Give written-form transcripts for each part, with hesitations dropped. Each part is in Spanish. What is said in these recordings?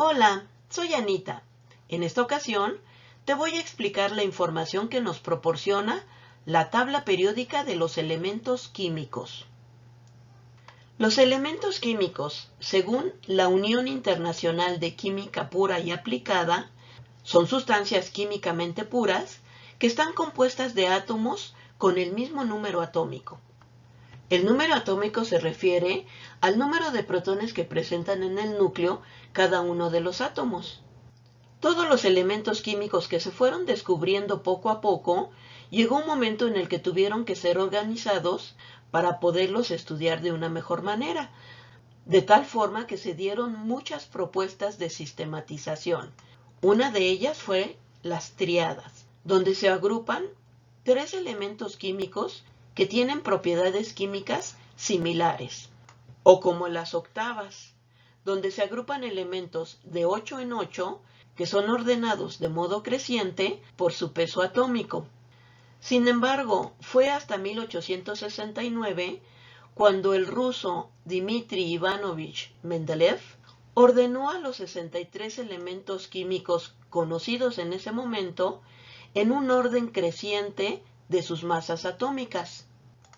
Hola, soy Anita. En esta ocasión te voy a explicar la información que nos proporciona la tabla periódica de los elementos químicos. Los elementos químicos, según la Unión Internacional de Química Pura y Aplicada, son sustancias químicamente puras que están compuestas de átomos con el mismo número atómico. El número atómico se refiere al número de protones que presentan en el núcleo cada uno de los átomos. Todos los elementos químicos que se fueron descubriendo poco a poco, llegó un momento en el que tuvieron que ser organizados para poderlos estudiar de una mejor manera, de tal forma que se dieron muchas propuestas de sistematización. Una de ellas fue las tríadas, donde se agrupan 3 elementos químicos que tienen propiedades químicas similares, o como las octavas, donde se agrupan elementos de 8 en 8 que son ordenados de modo creciente por su peso atómico. Sin embargo, fue hasta 1869 cuando el ruso Dmitri Ivanovich Mendeleev ordenó a los 63 elementos químicos conocidos en ese momento en un orden creciente de sus masas atómicas,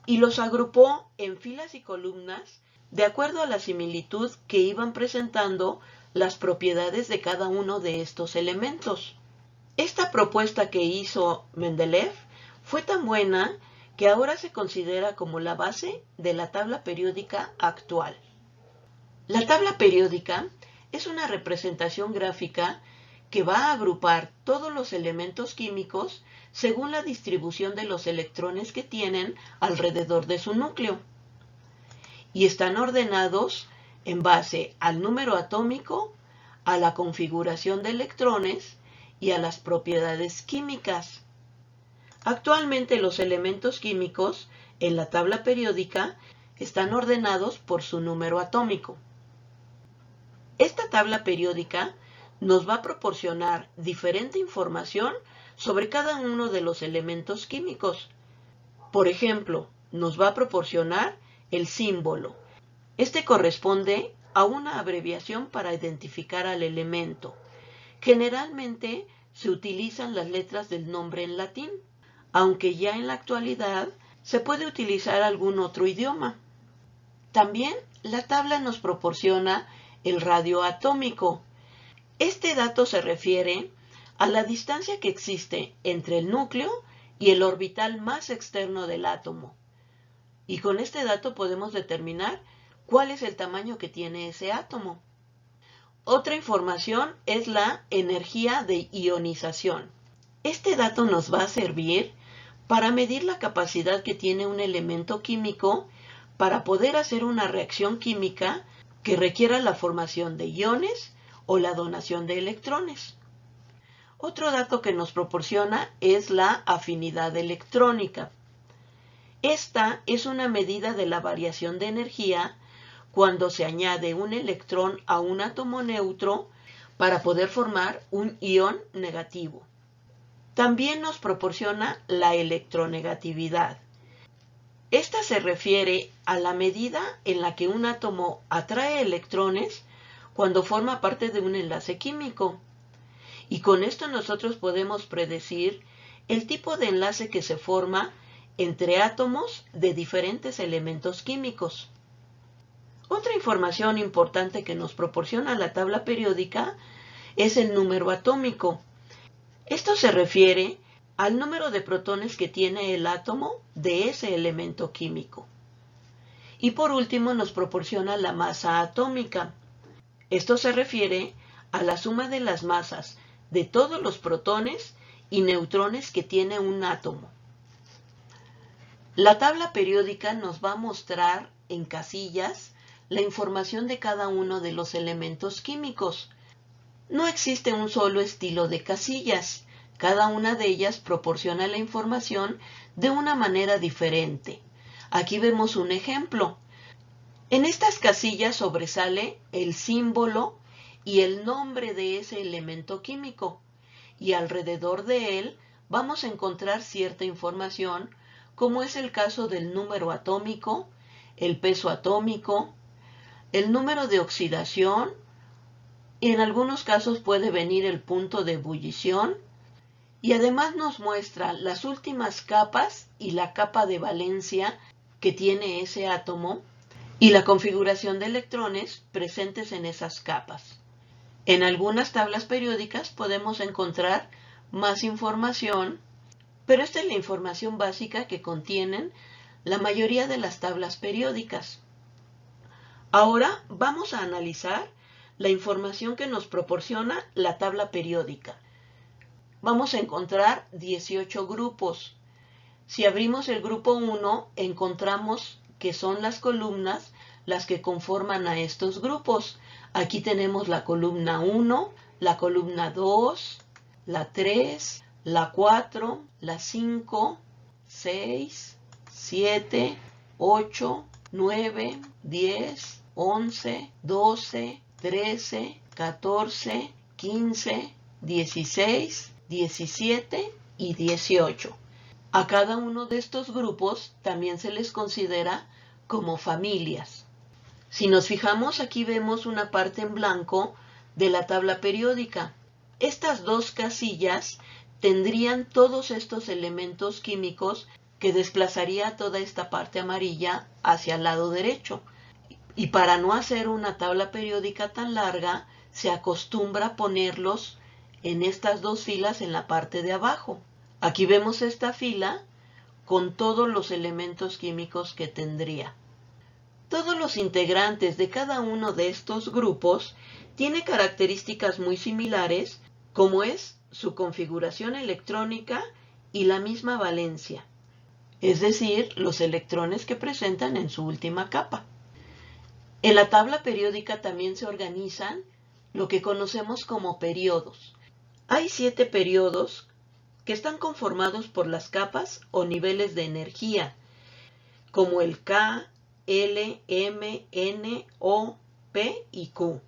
y los agrupó en filas y columnas de acuerdo a la similitud que iban presentando las propiedades de cada uno de estos elementos. Esta propuesta que hizo Mendeleev fue tan buena que ahora se considera como la base de la tabla periódica actual. La tabla periódica es una representación gráfica que va a agrupar todos los elementos químicos según la distribución de los electrones que tienen alrededor de su núcleo, y están ordenados en base al número atómico, a la configuración de electrones y a las propiedades químicas. Actualmente los elementos químicos en la tabla periódica están ordenados por su número atómico. Esta tabla periódica nos va a proporcionar diferente información sobre cada uno de los elementos químicos. Por ejemplo, nos va a proporcionar el símbolo. Este corresponde a una abreviación para identificar al elemento. Generalmente se utilizan las letras del nombre en latín, aunque ya en la actualidad se puede utilizar algún otro idioma. También la tabla nos proporciona el radio atómico. Este dato se refiere a la distancia que existe entre el núcleo y el orbital más externo del átomo. Y con este dato podemos determinar cuál es el tamaño que tiene ese átomo. Otra información es la energía de ionización. Este dato nos va a servir para medir la capacidad que tiene un elemento químico para poder hacer una reacción química que requiera la formación de iones o la donación de electrones. Otro dato que nos proporciona es la afinidad electrónica. Esta es una medida de la variación de energía cuando se añade un electrón a un átomo neutro para poder formar un ion negativo. También nos proporciona la electronegatividad. Esta se refiere a la medida en la que un átomo atrae electrones cuando forma parte de un enlace químico. Y con esto nosotros podemos predecir el tipo de enlace que se forma entre átomos de diferentes elementos químicos. Otra información importante que nos proporciona la tabla periódica es el número atómico. Esto se refiere al número de protones que tiene el átomo de ese elemento químico. Y por último nos proporciona la masa atómica. Esto se refiere a la suma de las masas de todos los protones y neutrones que tiene un átomo. La tabla periódica nos va a mostrar en casillas la información de cada uno de los elementos químicos. No existe un solo estilo de casillas. Cada una de ellas proporciona la información de una manera diferente. Aquí vemos un ejemplo. En estas casillas sobresale el símbolo y el nombre de ese elemento químico, y alrededor de él vamos a encontrar cierta información, como es el caso del número atómico, el peso atómico, el número de oxidación y en algunos casos puede venir el punto de ebullición, y además nos muestra las últimas capas y la capa de valencia que tiene ese átomo y la configuración de electrones presentes en esas capas. En algunas tablas periódicas podemos encontrar más información, pero esta es la información básica que contienen la mayoría de las tablas periódicas. Ahora vamos a analizar la información que nos proporciona la tabla periódica. Vamos a encontrar 18 grupos. Si abrimos el grupo 1, encontramos que son las columnas las que conforman a estos grupos. Aquí tenemos la columna 1, la columna 2, la 3, la 4, la 5, 6, 7, 8, 9, 10, 11, 12, 13, 14, 15, 16, 17 y 18. A cada uno de estos grupos también se les considera como familias. Si nos fijamos, aquí vemos una parte en blanco de la tabla periódica. Estas dos casillas tendrían todos estos elementos químicos que desplazaría toda esta parte amarilla hacia el lado derecho. Y para no hacer una tabla periódica tan larga, se acostumbra a ponerlos en estas dos filas en la parte de abajo. Aquí vemos esta fila con todos los elementos químicos que tendría. Todos los integrantes de cada uno de estos grupos tiene características muy similares, como es su configuración electrónica y la misma valencia, es decir, los electrones que presentan en su última capa. En la tabla periódica también se organizan lo que conocemos como periodos. Hay 7 periodos que están conformados por las capas o niveles de energía, como el K, L, M, N, O, P y Q.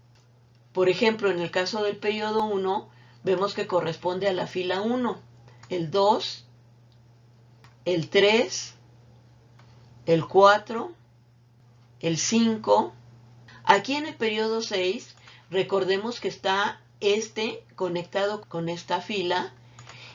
Por ejemplo, en el caso del periodo 1, vemos que corresponde a la fila 1, el 2, el 3, el 4, el 5. Aquí en el periodo 6, recordemos que está conectado con esta fila,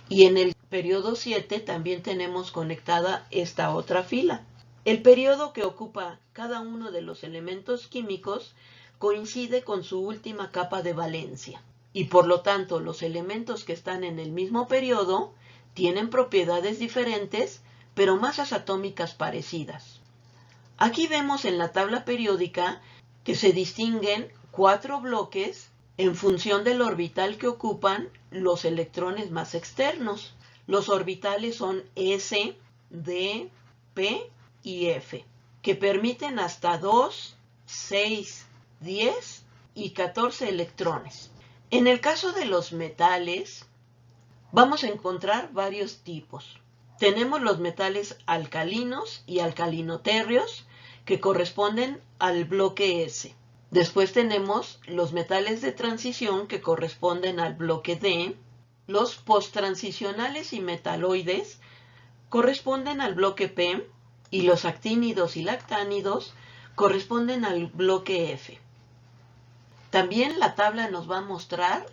y en el periodo 7 también tenemos conectada esta otra fila. El periodo que ocupa cada uno de los elementos químicos coincide con su última capa de valencia, y por lo tanto los elementos que están en el mismo periodo tienen propiedades diferentes, pero masas atómicas parecidas. Aquí vemos en la tabla periódica que se distinguen 4 bloques en función del orbital que ocupan los electrones más externos. Los orbitales son S, D, P y F, que permiten hasta 2, 6, 10 y 14 electrones. En el caso de los metales, vamos a encontrar varios tipos. Tenemos los metales alcalinos y alcalinotérreos, que corresponden al bloque S. Después tenemos los metales de transición, que corresponden al bloque D. Los posttransicionales y metaloides corresponden al bloque P, y los actínidos y lactánidos corresponden al bloque F. También la tabla nos va a mostrar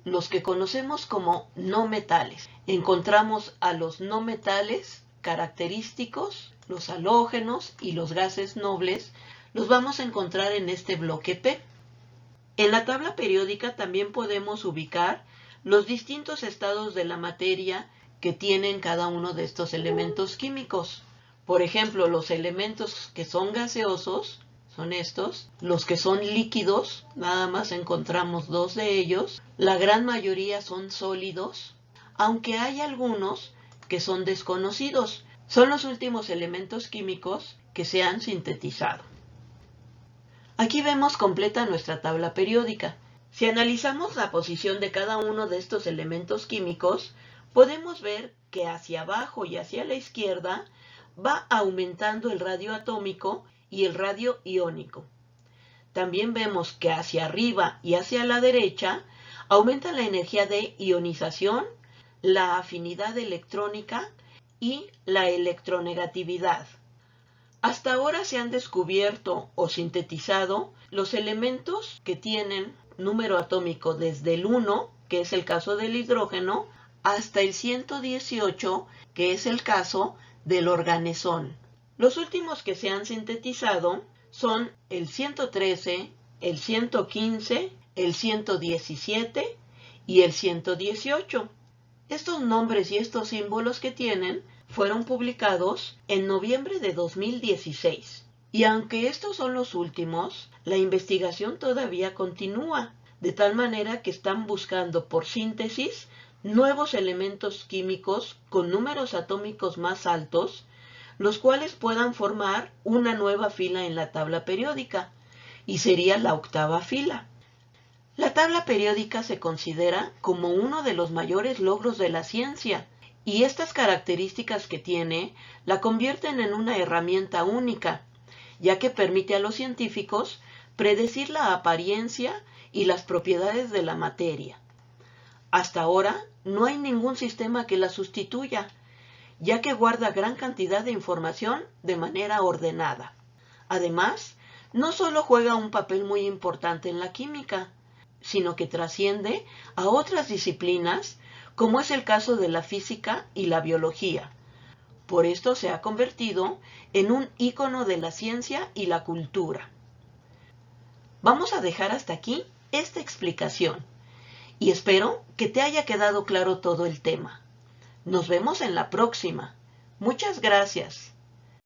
los que conocemos como no metales. Encontramos a los no metales característicos, los halógenos y los gases nobles, los vamos a encontrar en este bloque P. En la tabla periódica también podemos ubicar los distintos estados de la materia que tienen cada uno de estos elementos químicos. Por ejemplo, los elementos que son gaseosos son estos. Los que son líquidos, nada más encontramos 2 de ellos. La gran mayoría son sólidos, aunque hay algunos que son desconocidos. Son los últimos elementos químicos que se han sintetizado. Aquí vemos completa nuestra tabla periódica. Si analizamos la posición de cada uno de estos elementos químicos, podemos ver que hacia abajo y hacia la izquierda va aumentando el radio atómico y el radio iónico. También vemos que hacia arriba y hacia la derecha aumenta la energía de ionización, la afinidad electrónica y la electronegatividad. Hasta ahora se han descubierto o sintetizado los elementos que tienen número atómico desde el 1, que es el caso del hidrógeno, hasta el 118, que es el caso del organezón. Los últimos que se han sintetizado son el 113, el 115, el 117 y el 118. Estos nombres y estos símbolos que tienen fueron publicados en noviembre de 2016. Y aunque estos son los últimos, la investigación todavía continúa, de tal manera que están buscando por síntesis nuevos elementos químicos con números atómicos más altos, los cuales puedan formar una nueva fila en la tabla periódica, y sería la octava fila. La tabla periódica se considera como uno de los mayores logros de la ciencia, y estas características que tiene la convierten en una herramienta única, ya que permite a los científicos predecir la apariencia y las propiedades de la materia. Hasta ahora no hay ningún sistema que la sustituya, ya que guarda gran cantidad de información de manera ordenada. Además, no solo juega un papel muy importante en la química, sino que trasciende a otras disciplinas, como es el caso de la física y la biología. Por esto se ha convertido en un ícono de la ciencia y la cultura. Vamos a dejar hasta aquí esta explicación, y espero que te haya quedado claro todo el tema. Nos vemos en la próxima. Muchas gracias.